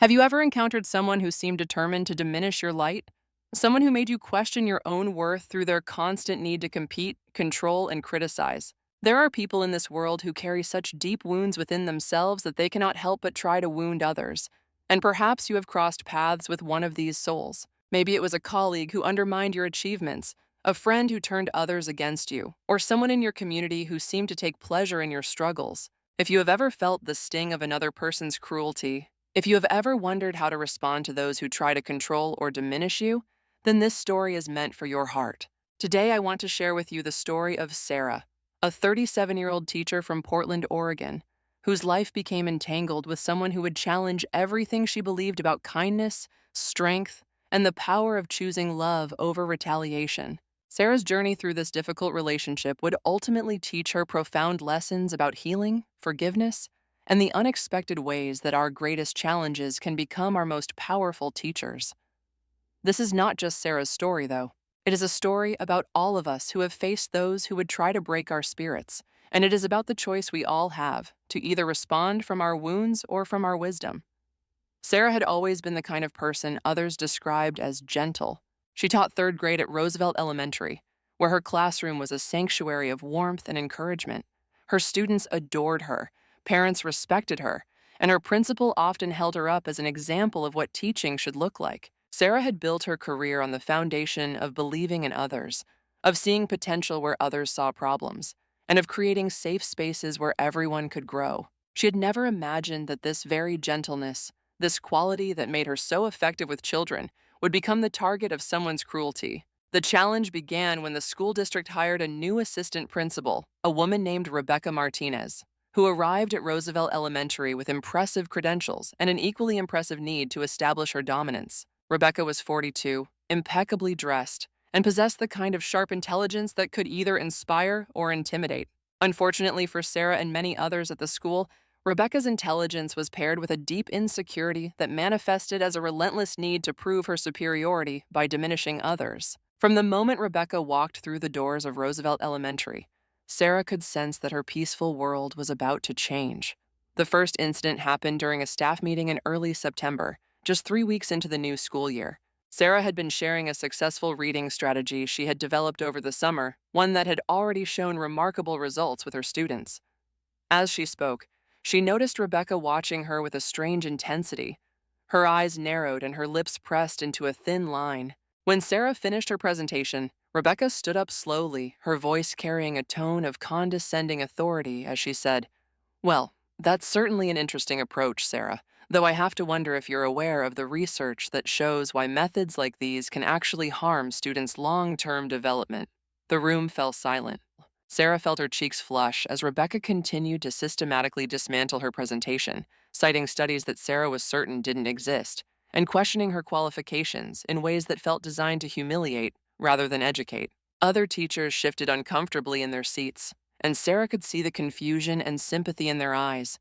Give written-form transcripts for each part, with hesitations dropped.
Have you ever encountered someone who seemed determined to diminish your light? Someone who made you question your own worth through their constant need to compete, control, and criticize? There are people in this world who carry such deep wounds within themselves that they cannot help but try to wound others. And perhaps you have crossed paths with one of these souls. Maybe it was a colleague who undermined your achievements, a friend who turned others against you, or someone in your community who seemed to take pleasure in your struggles. If you have ever felt the sting of another person's cruelty, if you have ever wondered how to respond to those who try to control or diminish you, then this story is meant for your heart. Today, I want to share with you the story of Sarah, a 37-year-old teacher from Portland, Oregon, whose life became entangled with someone who would challenge everything she believed about kindness, strength, and the power of choosing love over retaliation. Sarah's journey through this difficult relationship would ultimately teach her profound lessons about healing, forgiveness, and the unexpected ways that our greatest challenges can become our most powerful teachers. This is not just Sarah's story, though. It is a story about all of us who have faced those who would try to break our spirits, and it is about the choice we all have to either respond from our wounds or from our wisdom. Sarah had always been the kind of person others described as gentle. She taught third grade at Roosevelt Elementary, where her classroom was a sanctuary of warmth and encouragement. Her students adored her, parents respected her, and her principal often held her up as an example of what teaching should look like. Sarah had built her career on the foundation of believing in others, of seeing potential where others saw problems, and of creating safe spaces where everyone could grow. She had never imagined that this very gentleness, this quality that made her so effective with children, would become the target of someone's cruelty. The challenge began when the school district hired a new assistant principal, a woman named Rebecca Martinez, who arrived at Roosevelt Elementary with impressive credentials and an equally impressive need to establish her dominance. Rebecca was 42, impeccably dressed, and possessed the kind of sharp intelligence that could either inspire or intimidate. Unfortunately for Sarah and many others at the school, Rebecca's intelligence was paired with a deep insecurity that manifested as a relentless need to prove her superiority by diminishing others. From the moment Rebecca walked through the doors of Roosevelt Elementary, Sarah could sense that her peaceful world was about to change. The first incident happened during a staff meeting in early September, just 3 weeks into the new school year. Sarah had been sharing a successful reading strategy she had developed over the summer, one that had already shown remarkable results with her students. As she spoke, she noticed Rebecca watching her with a strange intensity. Her eyes narrowed and her lips pressed into a thin line. When Sarah finished her presentation, Rebecca stood up slowly, her voice carrying a tone of condescending authority as she said, "Well, that's certainly an interesting approach, Sarah, though I have to wonder if you're aware of the research that shows why methods like these can actually harm students' long-term development." The room fell silent. Sarah felt her cheeks flush as Rebecca continued to systematically dismantle her presentation, citing studies that Sarah was certain didn't exist, and questioning her qualifications in ways that felt designed to humiliate rather than educate. Other teachers shifted uncomfortably in their seats, and Sarah could see the confusion and sympathy in their eyes.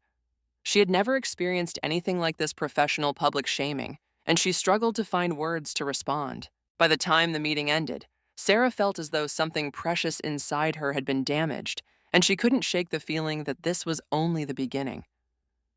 She had never experienced anything like this professional public shaming, and she struggled to find words to respond. By the time the meeting ended, Sarah felt as though something precious inside her had been damaged, and she couldn't shake the feeling that this was only the beginning.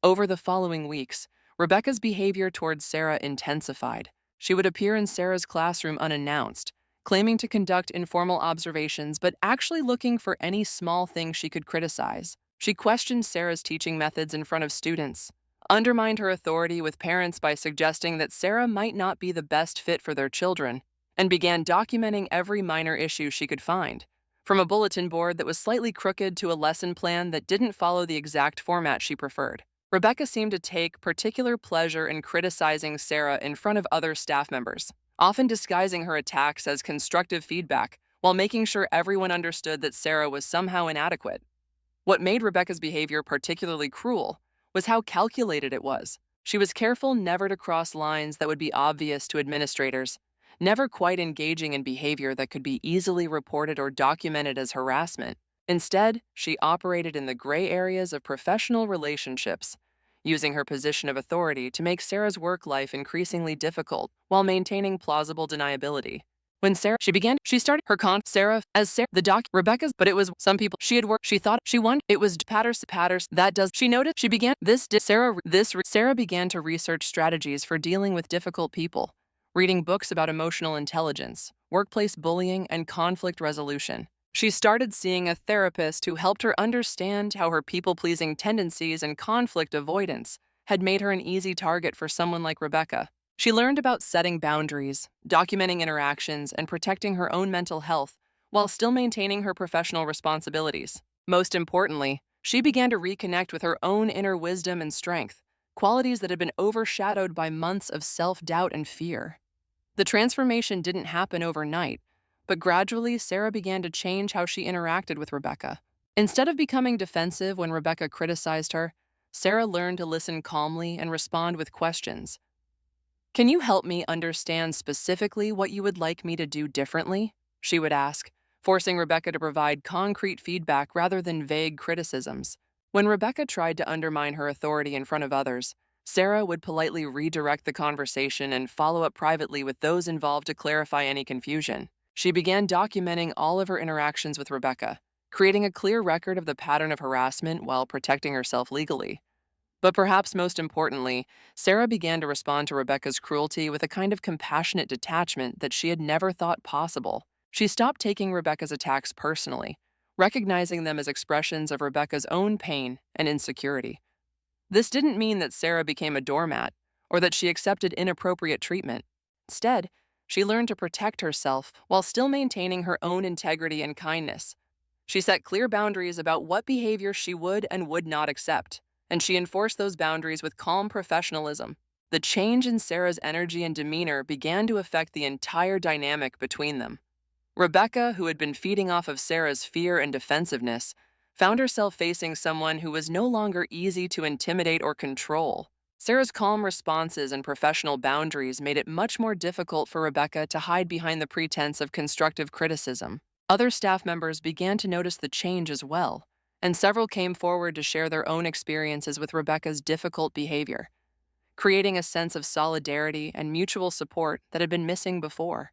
Over the following weeks, Rebecca's behavior towards Sarah intensified. She would appear in Sarah's classroom unannounced, claiming to conduct informal observations but actually looking for any small thing she could criticize. She questioned Sarah's teaching methods in front of students, undermined her authority with parents by suggesting that Sarah might not be the best fit for their children, and began documenting every minor issue she could find, from a bulletin board that was slightly crooked to a lesson plan that didn't follow the exact format she preferred. Rebecca seemed to take particular pleasure in criticizing Sarah in front of other staff members, often disguising her attacks as constructive feedback while making sure everyone understood that Sarah was somehow inadequate. What made Rebecca's behavior particularly cruel was how calculated it was. She was careful never to cross lines that would be obvious to administrators, never quite engaging in behavior that could be easily reported or documented as harassment. Instead, she operated in the gray areas of professional relationships, using her position of authority to make Sarah's work life increasingly difficult while maintaining plausible deniability. When she started her Sarah, as Sarah, the doc, Rebecca's, but it was some people she had worked, she thought she won, it was Patterson, that does, she noted, she began, Sarah began to research strategies for dealing with difficult people, reading books about emotional intelligence, workplace bullying, and conflict resolution. She started seeing a therapist who helped her understand how her people-pleasing tendencies and conflict avoidance had made her an easy target for someone like Rebecca. She learned about setting boundaries, documenting interactions, and protecting her own mental health while still maintaining her professional responsibilities. Most importantly, she began to reconnect with her own inner wisdom and strength, qualities that had been overshadowed by months of self-doubt and fear. The transformation didn't happen overnight, but gradually Sarah began to change how she interacted with Rebecca. Instead of becoming defensive when Rebecca criticized her, Sarah learned to listen calmly and respond with questions. "Can you help me understand specifically what you would like me to do differently?" she would ask, forcing Rebecca to provide concrete feedback rather than vague criticisms. When Rebecca tried to undermine her authority in front of others, Sarah would politely redirect the conversation and follow up privately with those involved to clarify any confusion. She began documenting all of her interactions with Rebecca, creating a clear record of the pattern of harassment while protecting herself legally. But perhaps most importantly, Sarah began to respond to Rebecca's cruelty with a kind of compassionate detachment that she had never thought possible. She stopped taking Rebecca's attacks personally, recognizing them as expressions of Rebecca's own pain and insecurity. This didn't mean that Sarah became a doormat or that she accepted inappropriate treatment. Instead, she learned to protect herself while still maintaining her own integrity and kindness. She set clear boundaries about what behavior she would and would not accept, and she enforced those boundaries with calm professionalism. The change in Sarah's energy and demeanor began to affect the entire dynamic between them. Rebecca, who had been feeding off of Sarah's fear and defensiveness, found herself facing someone who was no longer easy to intimidate or control. Sarah's calm responses and professional boundaries made it much more difficult for Rebecca to hide behind the pretense of constructive criticism. Other staff members began to notice the change as well, and several came forward to share their own experiences with Rebecca's difficult behavior, creating a sense of solidarity and mutual support that had been missing before.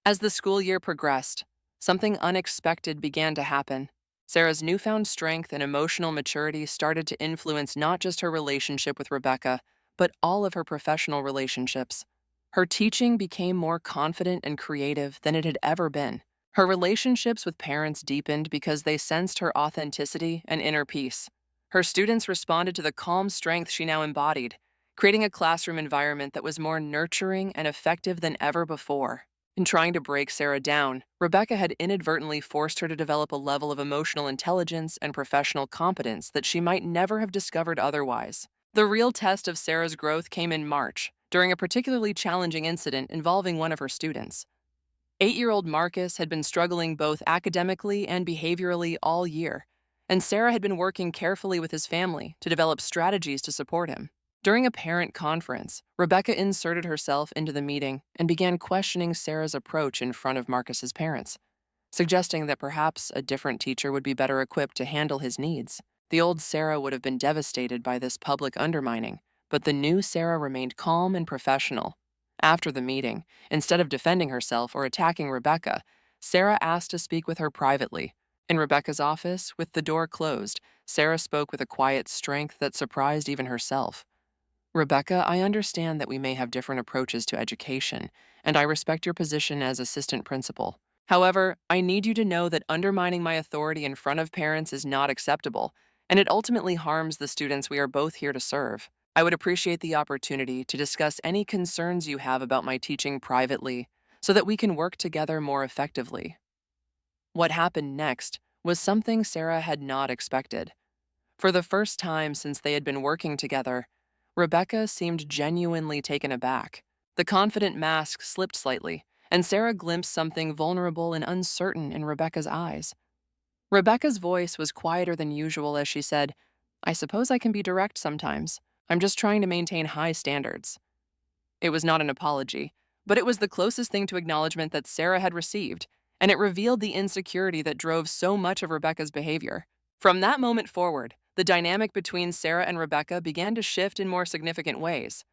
As the school year progressed, something unexpected began to happen. Sarah's newfound strength and emotional maturity started to influence not just her relationship with Rebecca, but all of her professional relationships. Her teaching became more confident and creative than it had ever been. Her relationships with parents deepened because they sensed her authenticity and inner peace. Her students responded to the calm strength she now embodied, creating a classroom environment that was more nurturing and effective than ever before. In trying to break Sarah down, Rebecca had inadvertently forced her to develop a level of emotional intelligence and professional competence that she might never have discovered otherwise. The real test of Sarah's growth came in March, during a particularly challenging incident involving one of her students. 8-year-old Marcus had been struggling both academically and behaviorally all year, and Sarah had been working carefully with his family to develop strategies to support him. During a parent conference, Rebecca inserted herself into the meeting and began questioning Sarah's approach in front of Marcus's parents, suggesting that perhaps a different teacher would be better equipped to handle his needs. The old Sarah would have been devastated by this public undermining, but the new Sarah remained calm and professional. After the meeting, instead of defending herself or attacking Rebecca, Sarah asked to speak with her privately. In Rebecca's office, with the door closed, Sarah spoke with a quiet strength that surprised even herself. "Rebecca, I understand that we may have different approaches to education, and I respect your position as assistant principal. However, I need you to know that undermining my authority in front of parents is not acceptable, and it ultimately harms the students we are both here to serve. I would appreciate the opportunity to discuss any concerns you have about my teaching privately, so that we can work together more effectively." What happened next was something Sarah had not expected. For the first time since they had been working together, Rebecca seemed genuinely taken aback. The confident mask slipped slightly, and Sarah glimpsed something vulnerable and uncertain in Rebecca's eyes. Rebecca's voice was quieter than usual as she said, "I suppose I can be direct sometimes. I'm just trying to maintain high standards." It was not an apology, but it was the closest thing to acknowledgement that Sarah had received, and it revealed the insecurity that drove so much of Rebecca's behavior. From that moment forward, the dynamic between Sarah and Rebecca began to shift in more significant ways.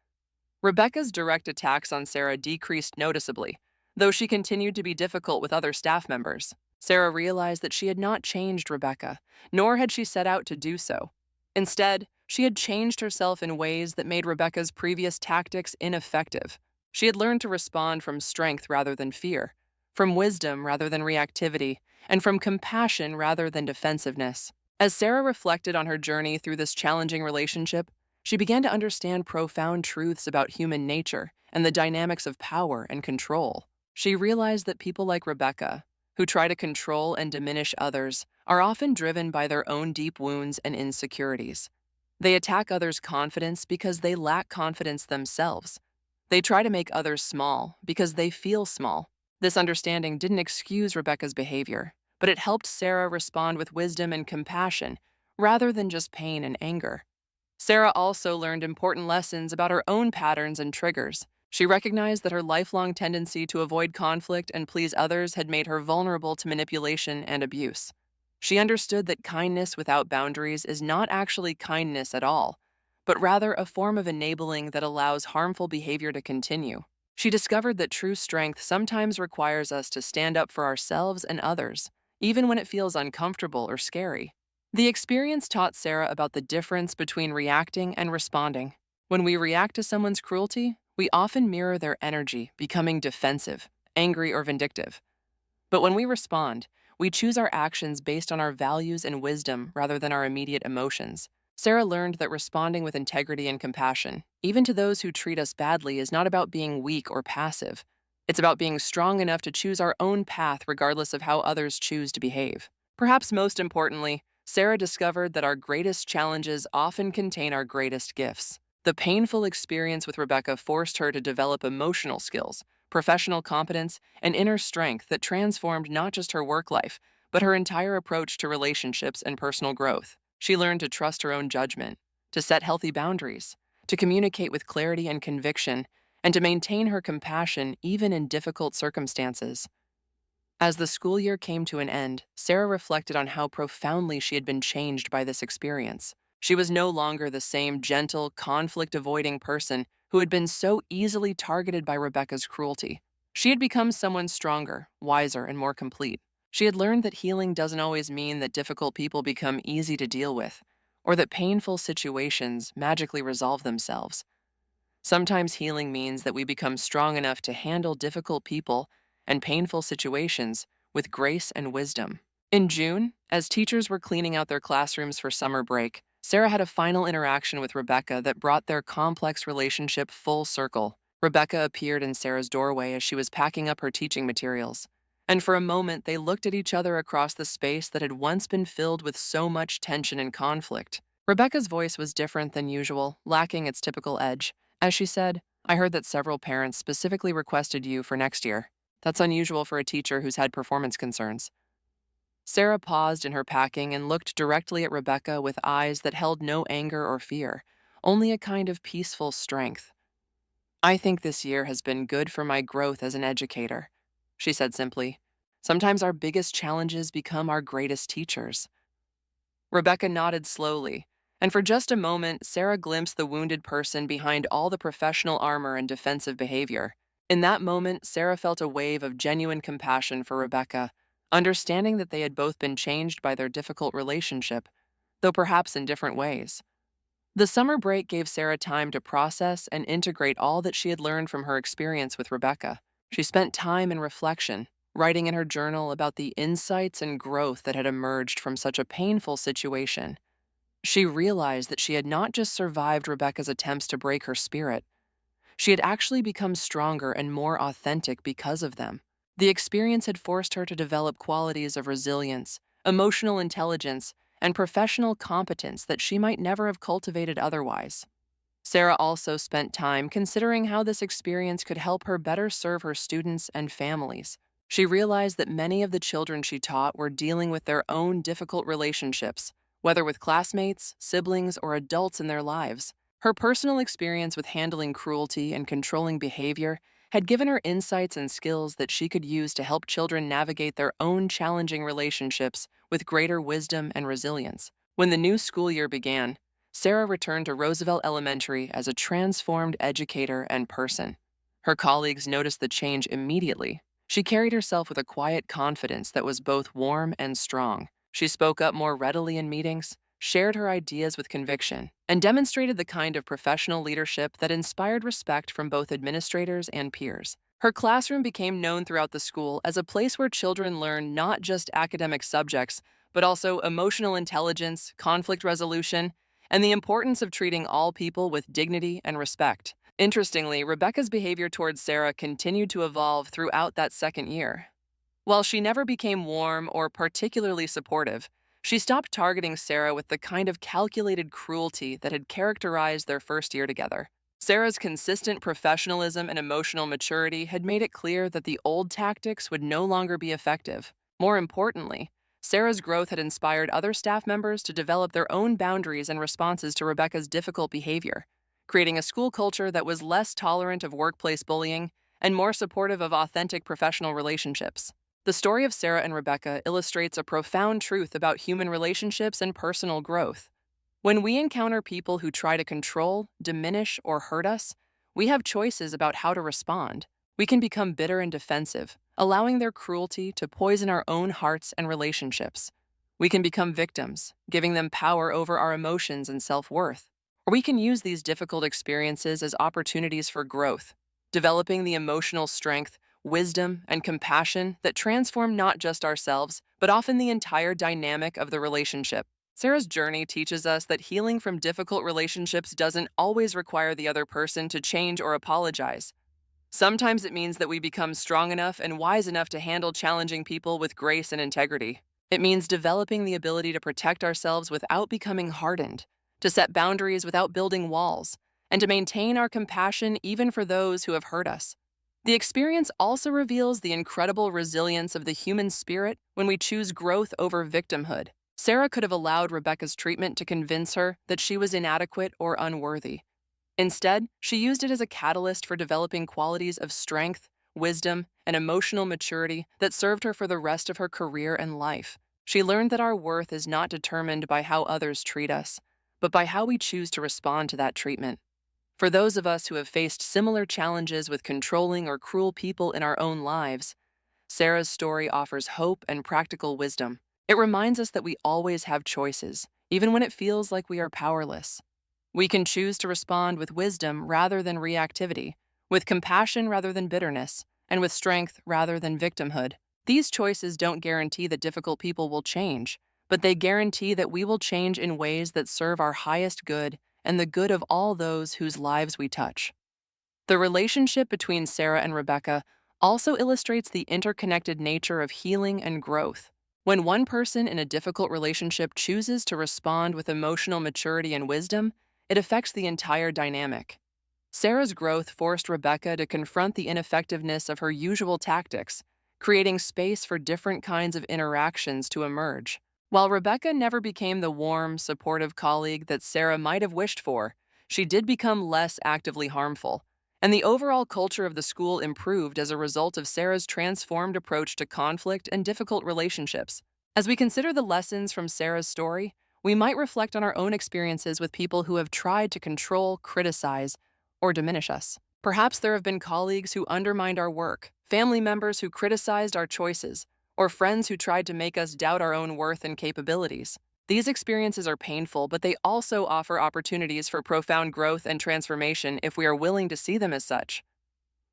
Rebecca's direct attacks on Sarah decreased noticeably, Though she continued to be difficult with other staff members, Sarah realized that she had not changed Rebecca, nor had she set out to do so. Instead, she had changed herself in ways that made Rebecca's previous tactics ineffective. She had learned to respond from strength rather than fear, from wisdom rather than reactivity, and from compassion rather than defensiveness. As Sarah reflected on her journey through this challenging relationship, she began to understand profound truths about human nature and the dynamics of power and control. She realized that people like Rebecca, who try to control and diminish others, are often driven by their own deep wounds and insecurities. They attack others' confidence because they lack confidence themselves. They try to make others small because they feel small. This understanding didn't excuse Rebecca's behavior, but it helped Sarah respond with wisdom and compassion rather than just pain and anger. Sarah also learned important lessons about her own patterns and triggers. She recognized that her lifelong tendency to avoid conflict and please others had made her vulnerable to manipulation and abuse. She understood that kindness without boundaries is not actually kindness at all, but rather a form of enabling that allows harmful behavior to continue. She discovered that true strength sometimes requires us to stand up for ourselves and others, even when it feels uncomfortable or scary. The experience taught Sarah about the difference between reacting and responding. When we react to someone's cruelty, we often mirror their energy, becoming defensive, angry, or vindictive. But when we respond, we choose our actions based on our values and wisdom rather than our immediate emotions. Sarah learned that responding with integrity and compassion, even to those who treat us badly, is not about being weak or passive. It's about being strong enough to choose our own path regardless of how others choose to behave. Perhaps most importantly, Sarah discovered that our greatest challenges often contain our greatest gifts. The painful experience with Rebecca forced her to develop emotional skills, professional competence, and inner strength that transformed not just her work life, but her entire approach to relationships and personal growth. She learned to trust her own judgment, to set healthy boundaries, to communicate with clarity and conviction, and to maintain her compassion even in difficult circumstances. As the school year came to an end, Sarah reflected on how profoundly she had been changed by this experience. She was no longer the same gentle, conflict-avoiding person who had been so easily targeted by Rebecca's cruelty. She had become someone stronger, wiser, and more complete. She had learned that healing doesn't always mean that difficult people become easy to deal with, or that painful situations magically resolve themselves. Sometimes healing means that we become strong enough to handle difficult people and painful situations with grace and wisdom. In June, as teachers were cleaning out their classrooms for summer break, Sarah had a final interaction with Rebecca that brought their complex relationship full circle. Rebecca appeared in Sarah's doorway as she was packing up her teaching materials, and for a moment they looked at each other across the space that had once been filled with so much tension and conflict. Rebecca's voice was different than usual, lacking its typical edge. As she said, "I heard that several parents specifically requested you for next year. That's unusual for a teacher who's had performance concerns." Sarah paused in her packing and looked directly at Rebecca with eyes that held no anger or fear, only a kind of peaceful strength. "I think this year has been good for my growth as an educator," she said simply. "Sometimes our biggest challenges become our greatest teachers." Rebecca nodded slowly, and for just a moment, Sarah glimpsed the wounded person behind all the professional armor and defensive behavior. In that moment, Sarah felt a wave of genuine compassion for Rebecca, understanding that they had both been changed by their difficult relationship, though perhaps in different ways. The summer break gave Sarah time to process and integrate all that she had learned from her experience with Rebecca. She spent time in reflection, writing in her journal about the insights and growth that had emerged from such a painful situation. She realized that she had not just survived Rebecca's attempts to break her spirit, she had actually become stronger and more authentic because of them. The experience had forced her to develop qualities of resilience, emotional intelligence, and professional competence that she might never have cultivated otherwise. Sarah also spent time considering how this experience could help her better serve her students and families. She realized that many of the children she taught were dealing with their own difficult relationships, whether with classmates, siblings, or adults in their lives. Her personal experience with handling cruelty and controlling behavior had given her insights and skills that she could use to help children navigate their own challenging relationships with greater wisdom and resilience. When the new school year began, Sarah returned to Roosevelt Elementary as a transformed educator and person. Her colleagues noticed the change immediately, She carried herself with a quiet confidence that was both warm and strong. She spoke up more readily in meetings, shared her ideas with conviction, and demonstrated the kind of professional leadership that inspired respect from both administrators and peers. Her classroom became known throughout the school as a place where children learn not just academic subjects, but also emotional intelligence, conflict resolution, and the importance of treating all people with dignity and respect. Interestingly, Rebecca's behavior towards Sarah continued to evolve throughout that second year. While she never became warm or particularly supportive, she stopped targeting Sarah with the kind of calculated cruelty that had characterized their first year together. Sarah's consistent professionalism and emotional maturity had made it clear that the old tactics would no longer be effective. More importantly, Sarah's growth had inspired other staff members to develop their own boundaries and responses to Rebecca's difficult behavior, creating a school culture that was less tolerant of workplace bullying and more supportive of authentic professional relationships. The story of Sarah and Rebecca illustrates a profound truth about human relationships and personal growth. When we encounter people who try to control, diminish, or hurt us, we have choices about how to respond. We can become bitter and defensive, allowing their cruelty to poison our own hearts and relationships. We can become victims, giving them power over our emotions and self-worth. Or we can use these difficult experiences as opportunities for growth, developing the emotional strength, wisdom, and compassion that transform not just ourselves, but often the entire dynamic of the relationship. Sarah's journey teaches us that healing from difficult relationships doesn't always require the other person to change or apologize. Sometimes it means that we become strong enough and wise enough to handle challenging people with grace and integrity. It means developing the ability to protect ourselves without becoming hardened, to set boundaries without building walls, and to maintain our compassion even for those who have hurt us. The experience also reveals the incredible resilience of the human spirit when we choose growth over victimhood. Sarah could have allowed Rebecca's treatment to convince her that she was inadequate or unworthy. Instead, she used it as a catalyst for developing qualities of strength, wisdom, and emotional maturity that served her for the rest of her career and life. She learned that our worth is not determined by how others treat us, but by how we choose to respond to that treatment. For those of us who have faced similar challenges with controlling or cruel people in our own lives, Sarah's story offers hope and practical wisdom. It reminds us that we always have choices, even when it feels like we are powerless. We can choose to respond with wisdom rather than reactivity, with compassion rather than bitterness, and with strength rather than victimhood. These choices don't guarantee that difficult people will change, but they guarantee that we will change in ways that serve our highest good and the good of all those whose lives we touch. The relationship between Sarah and Rebecca also illustrates the interconnected nature of healing and growth. When one person in a difficult relationship chooses to respond with emotional maturity and wisdom, it affects the entire dynamic. Sarah's growth forced Rebecca to confront the ineffectiveness of her usual tactics, creating space for different kinds of interactions to emerge. While Rebecca never became the warm, supportive colleague that Sarah might have wished for, she did become less actively harmful, and the overall culture of the school improved as a result of Sarah's transformed approach to conflict and difficult relationships. As we consider the lessons from Sarah's story, we might reflect on our own experiences with people who have tried to control, criticize, or diminish us. Perhaps there have been colleagues who undermined our work, family members who criticized our choices, or friends who tried to make us doubt our own worth and capabilities. These experiences are painful, but they also offer opportunities for profound growth and transformation if we are willing to see them as such.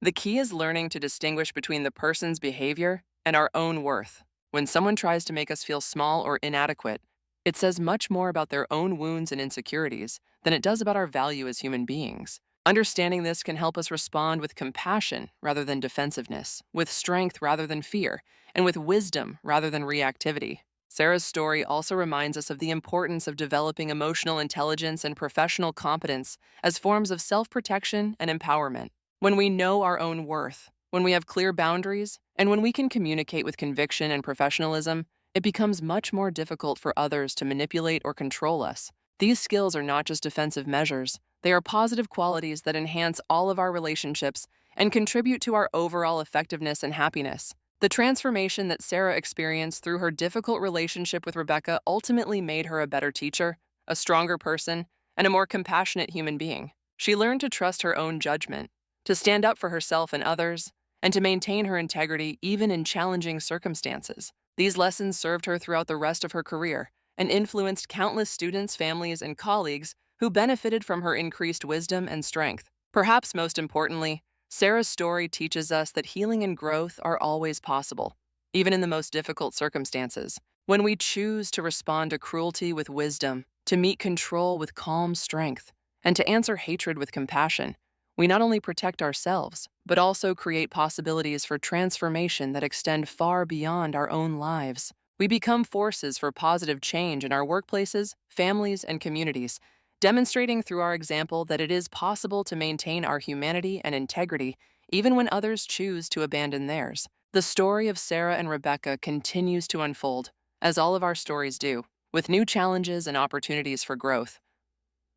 The key is learning to distinguish between the person's behavior and our own worth. When someone tries to make us feel small or inadequate, it says much more about their own wounds and insecurities than it does about our value as human beings. Understanding this can help us respond with compassion rather than defensiveness, with strength rather than fear, and with wisdom rather than reactivity. Sarah's story also reminds us of the importance of developing emotional intelligence and professional competence as forms of self-protection and empowerment. When we know our own worth, when we have clear boundaries, and when we can communicate with conviction and professionalism, it becomes much more difficult for others to manipulate or control us. These skills are not just defensive measures, they are positive qualities that enhance all of our relationships and contribute to our overall effectiveness and happiness. The transformation that Sarah experienced through her difficult relationship with Rebecca ultimately made her a better teacher, a stronger person, and a more compassionate human being. She learned to trust her own judgment, to stand up for herself and others, and to maintain her integrity even in challenging circumstances. These lessons served her throughout the rest of her career and influenced countless students, families, and colleagues who benefited from her increased wisdom and strength. Perhaps most importantly, Sarah's story teaches us that healing and growth are always possible, even in the most difficult circumstances. When we choose to respond to cruelty with wisdom, to meet control with calm strength, and to answer hatred with compassion, we not only protect ourselves, but also create possibilities for transformation that extend far beyond our own lives. We become forces for positive change in our workplaces, families, and communities, demonstrating through our example that it is possible to maintain our humanity and integrity even when others choose to abandon theirs. The story of Sarah and Rebecca continues to unfold, as all of our stories do, with new challenges and opportunities for growth.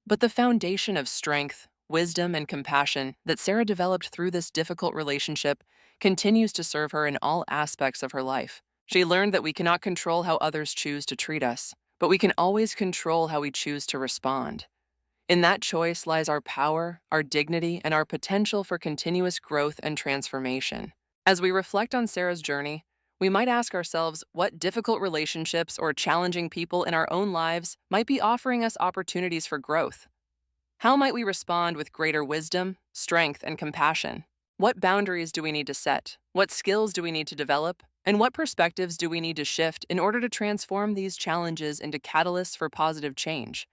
But the foundation of strength, wisdom, and compassion that Sarah developed through this difficult relationship continues to serve her in all aspects of her life. She learned that we cannot control how others choose to treat us, but we can always control how we choose to respond. In that choice lies our power, our dignity, and our potential for continuous growth and transformation. As we reflect on Sarah's journey, we might ask ourselves what difficult relationships or challenging people in our own lives might be offering us opportunities for growth. How might we respond with greater wisdom, strength, and compassion? What boundaries do we need to set? What skills do we need to develop? And what perspectives do we need to shift in order to transform these challenges into catalysts for positive change?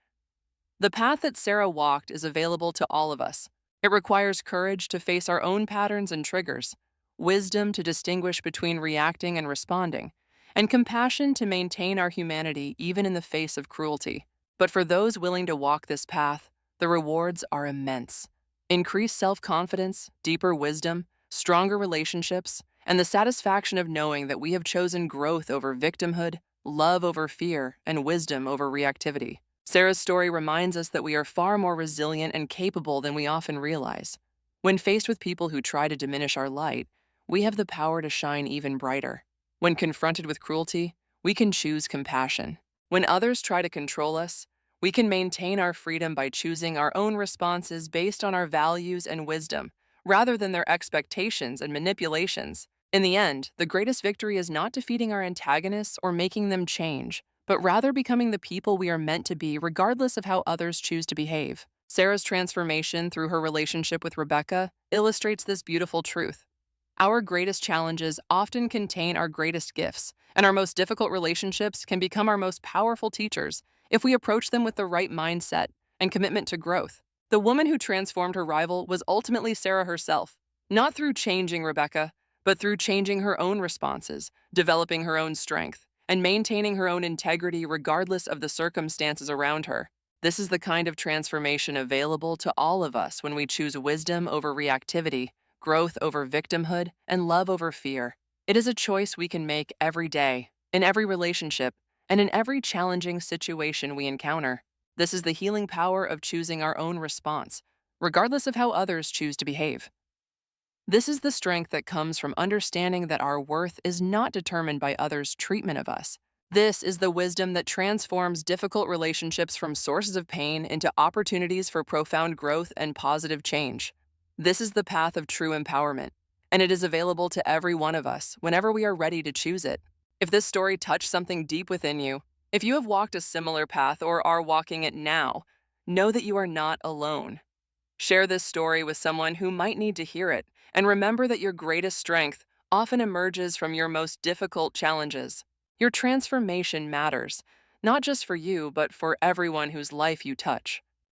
The path that Sarah walked is available to all of us. It requires courage to face our own patterns and triggers, wisdom to distinguish between reacting and responding, and compassion to maintain our humanity even in the face of cruelty. But for those willing to walk this path, the rewards are immense. Increased self-confidence, deeper wisdom, stronger relationships, and the satisfaction of knowing that we have chosen growth over victimhood, love over fear, and wisdom over reactivity. Sarah's story reminds us that we are far more resilient and capable than we often realize. When faced with people who try to diminish our light, we have the power to shine even brighter. When confronted with cruelty, we can choose compassion. When others try to control us, we can maintain our freedom by choosing our own responses based on our values and wisdom, rather than their expectations and manipulations. In the end, the greatest victory is not defeating our antagonists or making them change, but rather becoming the people we are meant to be regardless of how others choose to behave. Sarah's transformation through her relationship with Rebecca illustrates this beautiful truth. Our greatest challenges often contain our greatest gifts, and our most difficult relationships can become our most powerful teachers if we approach them with the right mindset and commitment to growth. The woman who transformed her rival was ultimately Sarah herself, not through changing Rebecca, but through changing her own responses, developing her own strength, and maintaining her own integrity regardless of the circumstances around her. This is the kind of transformation available to all of us when we choose wisdom over reactivity, growth over victimhood, and love over fear. It is a choice we can make every day, in every relationship, and in every challenging situation we encounter. This is the healing power of choosing our own response, regardless of how others choose to behave. This is the strength that comes from understanding that our worth is not determined by others' treatment of us. This is the wisdom that transforms difficult relationships from sources of pain into opportunities for profound growth and positive change. This is the path of true empowerment, and it is available to every one of us whenever we are ready to choose it. If this story touched something deep within you, if you have walked a similar path or are walking it now, know that you are not alone. Share this story with someone who might need to hear it, and remember that your greatest strength often emerges from your most difficult challenges. Your transformation matters, not just for you, but for everyone whose life you touch.